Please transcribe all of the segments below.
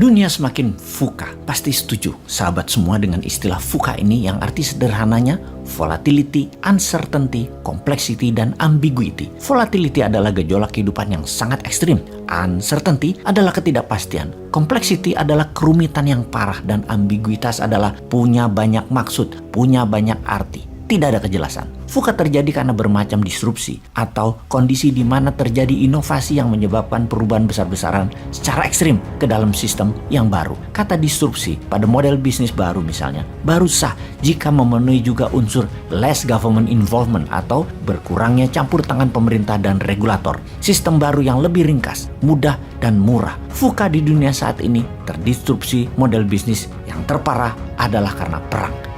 Dunia semakin VUCA. Pasti setuju sahabat semua dengan istilah VUCA ini yang arti sederhananya volatility, uncertainty, complexity, dan ambiguity. Volatility adalah gejolak kehidupan yang sangat ekstrim. Uncertainty adalah ketidakpastian. Complexity adalah kerumitan yang parah. Dan ambiguitas adalah punya banyak maksud, punya banyak arti. Tidak ada kejelasan. VUCA terjadi karena bermacam disrupsi atau kondisi di mana terjadi inovasi yang menyebabkan perubahan besar-besaran secara ekstrim ke dalam sistem yang baru. Kata disrupsi pada model bisnis baru misalnya, baru sah jika memenuhi juga unsur less government involvement atau berkurangnya campur tangan pemerintah dan regulator. Sistem baru yang lebih ringkas, mudah, dan murah. VUCA di dunia saat ini terdisrupsi model bisnis yang terparah adalah karena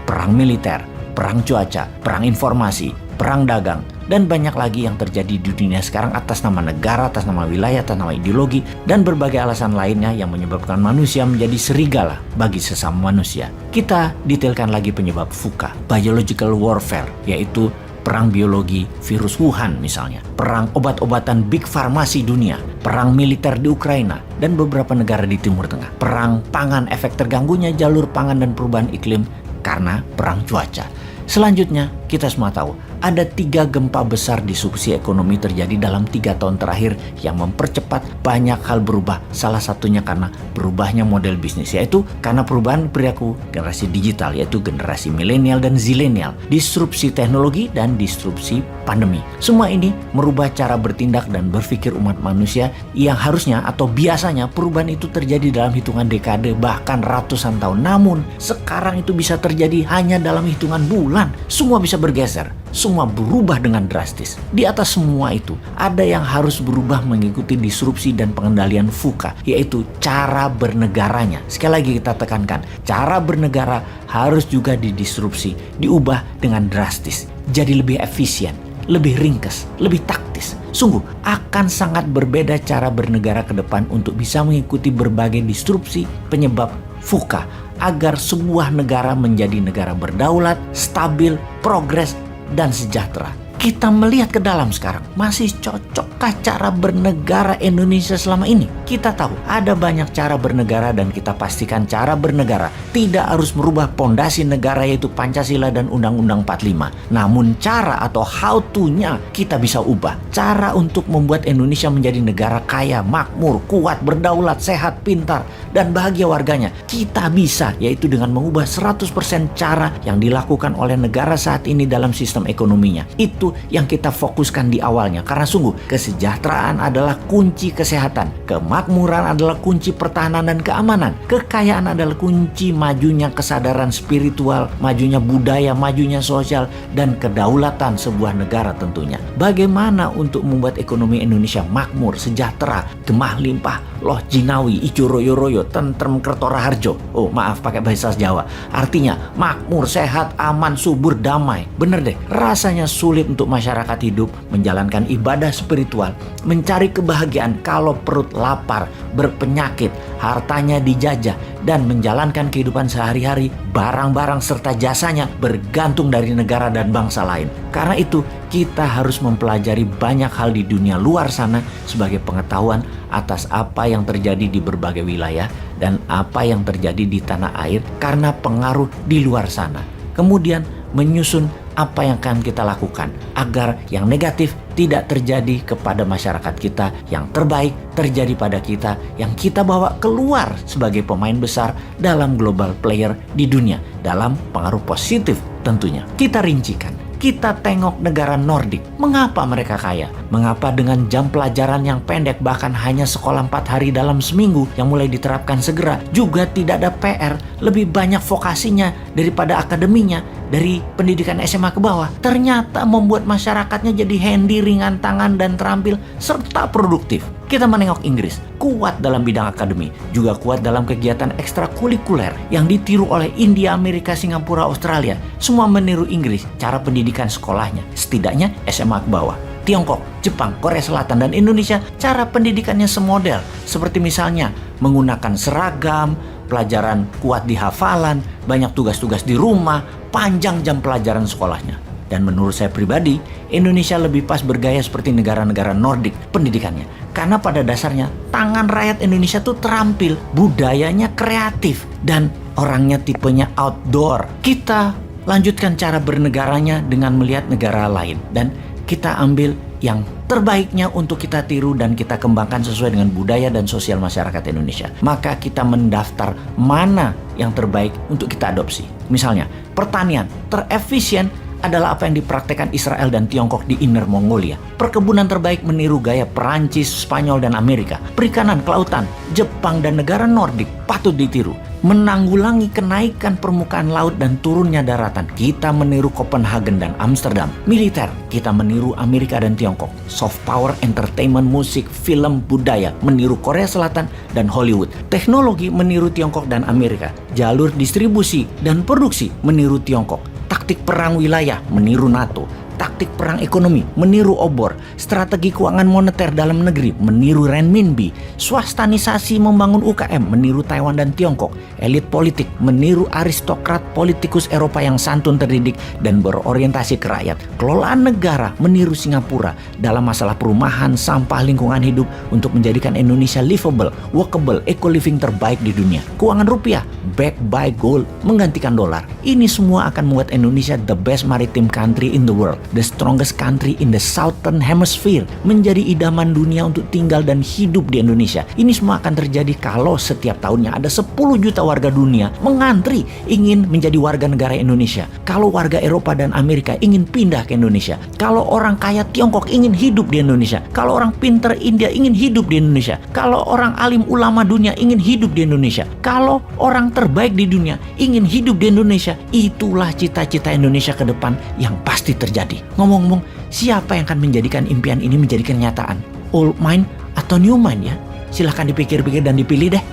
perang militer, perang cuaca, perang informasi, perang dagang, dan banyak lagi yang terjadi di dunia sekarang atas nama negara, atas nama wilayah, atas nama ideologi, dan berbagai alasan lainnya yang menyebabkan manusia menjadi serigala bagi sesama manusia. Kita detailkan lagi penyebab VUCA, biological warfare, yaitu perang biologi virus Wuhan misalnya, perang obat-obatan big farmasi dunia, perang militer di Ukraina, dan beberapa negara di Timur Tengah, perang pangan, efek terganggunya jalur pangan dan perubahan iklim karena perang cuaca. Selanjutnya, kita semua tahu ada 3 gempa besar disrupsi ekonomi terjadi dalam 3 tahun terakhir yang mempercepat banyak hal berubah. Salah satunya karena berubahnya model bisnis, yaitu karena perubahan perilaku generasi digital, yaitu generasi milenial dan zilenial, disrupsi teknologi, dan disrupsi pandemi. Semua ini merubah cara bertindak dan berpikir umat manusia yang harusnya atau biasanya perubahan itu terjadi dalam hitungan dekade bahkan ratusan tahun. Namun sekarang itu bisa terjadi hanya dalam hitungan bulan. Semua bisa bergeser, semua berubah dengan drastis. Di atas semua itu, ada yang harus berubah mengikuti disrupsi dan pengendalian VUCA, yaitu cara bernegaranya. Sekali lagi kita tekankan, cara bernegara harus juga didisrupsi, diubah dengan drastis. Jadi lebih efisien, lebih ringkas, lebih taktis. Sungguh akan sangat berbeda cara bernegara ke depan untuk bisa mengikuti berbagai disrupsi penyebab VUCA agar sebuah negara menjadi negara berdaulat, stabil, progres, dan sejahtera. Kita melihat ke dalam sekarang, masih cocokkah cara bernegara Indonesia selama ini? Kita tahu ada banyak cara bernegara dan kita pastikan cara bernegara tidak harus merubah pondasi negara yaitu Pancasila dan Undang-Undang 45. Namun cara atau how to-nya kita bisa ubah. Cara untuk membuat Indonesia menjadi negara kaya, makmur, kuat, berdaulat, sehat, pintar, dan bahagia warganya. Kita bisa, yaitu dengan mengubah 100% cara yang dilakukan oleh negara saat ini dalam sistem ekonominya. Itu yang kita fokuskan di awalnya, karena sungguh kesejahteraan adalah kunci kesehatan, kemakmuran adalah kunci pertahanan dan keamanan, kekayaan adalah kunci majunya kesadaran spiritual, majunya budaya, majunya sosial, dan kedaulatan sebuah negara tentunya. Bagaimana untuk membuat ekonomi Indonesia makmur, sejahtera, gemah limpah, loh jinawi, ijo royo royo, tentrem kertora harjo. Oh maaf pakai bahasa Jawa, artinya makmur, sehat, aman, subur, damai. Bener deh, rasanya sulit untuk masyarakat hidup menjalankan ibadah spiritual, mencari kebahagiaan kalau perut lapar, berpenyakit, hartanya dijajah, dan menjalankan kehidupan sehari-hari, barang-barang serta jasanya bergantung dari negara dan bangsa lain. Karena itu, kita harus mempelajari banyak hal di dunia luar sana sebagai pengetahuan atas apa yang terjadi di berbagai wilayah dan apa yang terjadi di tanah air karena pengaruh di luar sana. Kemudian menyusun apa yang akan kita lakukan agar yang negatif tidak terjadi kepada masyarakat kita, yang terbaik terjadi pada kita, yang kita bawa keluar sebagai pemain besar dalam global player di dunia, dalam pengaruh positif tentunya. Kita rincikan. Kita tengok negara Nordik. Mengapa mereka kaya? Mengapa dengan jam pelajaran yang pendek, bahkan hanya sekolah 4 hari dalam seminggu yang mulai diterapkan segera, juga tidak ada PR, lebih banyak vokasinya daripada akademinya, dari pendidikan SMA ke bawah. Ternyata membuat masyarakatnya jadi handy, ringan tangan, dan terampil, serta produktif. Kita menengok Inggris, kuat dalam bidang akademi, juga kuat dalam kegiatan ekstrakurikuler yang ditiru oleh India, Amerika, Singapura, Australia. Semua meniru Inggris, cara pendidikan sekolahnya, setidaknya SMA ke bawah. Tiongkok, Jepang, Korea Selatan, dan Indonesia cara pendidikannya semodel. Seperti misalnya menggunakan seragam, pelajaran kuat di hafalan, banyak tugas-tugas di rumah, panjang jam pelajaran sekolahnya. Dan menurut saya pribadi, Indonesia lebih pas bergaya seperti negara-negara Nordik pendidikannya. Karena pada dasarnya tangan rakyat Indonesia tuh terampil, budayanya kreatif, dan orangnya tipenya outdoor. Kita lanjutkan cara bernegaranya dengan melihat negara lain. Dan kita ambil yang terbaiknya untuk kita tiru dan kita kembangkan sesuai dengan budaya dan sosial masyarakat Indonesia. Maka kita mendaftar mana yang terbaik untuk kita adopsi. Misalnya, pertanian terefisien adalah apa yang dipraktekkan Israel dan Tiongkok di Inner Mongolia. Perkebunan terbaik meniru gaya Perancis, Spanyol, dan Amerika. Perikanan, kelautan, Jepang, dan negara Nordik patut ditiru. Menanggulangi kenaikan permukaan laut dan turunnya daratan, kita meniru Copenhagen dan Amsterdam. Militer, kita meniru Amerika dan Tiongkok. Soft power, entertainment, musik, film, budaya, meniru Korea Selatan dan Hollywood. Teknologi, meniru Tiongkok dan Amerika. Jalur distribusi dan produksi, meniru Tiongkok. Taktik perang wilayah, meniru NATO. Taktik perang ekonomi, meniru obor. Strategi keuangan moneter dalam negeri, meniru renminbi. Swastanisasi membangun UKM, meniru Taiwan dan Tiongkok. Elit politik, meniru aristokrat politikus Eropa yang santun terdidik dan berorientasi ke rakyat. Kelolaan negara, meniru Singapura dalam masalah perumahan, sampah, lingkungan hidup untuk menjadikan Indonesia livable, workable, eco-living terbaik di dunia. Keuangan rupiah, backed by gold, menggantikan dolar. Ini semua akan membuat Indonesia the best maritime country in the world. The strongest country in the southern hemisphere, menjadi idaman dunia untuk tinggal dan hidup di Indonesia. Ini semua akan terjadi kalau setiap tahunnya ada 10 juta warga dunia mengantri ingin menjadi warga negara Indonesia. Kalau warga Eropa dan Amerika ingin pindah ke Indonesia. Kalau orang kaya Tiongkok ingin hidup di Indonesia. Kalau orang pinter India ingin hidup di Indonesia. Kalau orang alim ulama dunia ingin hidup di Indonesia. Kalau orang terbaik di dunia ingin hidup di Indonesia. Itulah cita-cita Indonesia ke depan yang pasti terjadi. Ngomong-ngomong, siapa yang akan menjadikan impian ini menjadi kenyataan? Old mind atau new mind ya? Silahkan dipikir-pikir dan dipilih deh.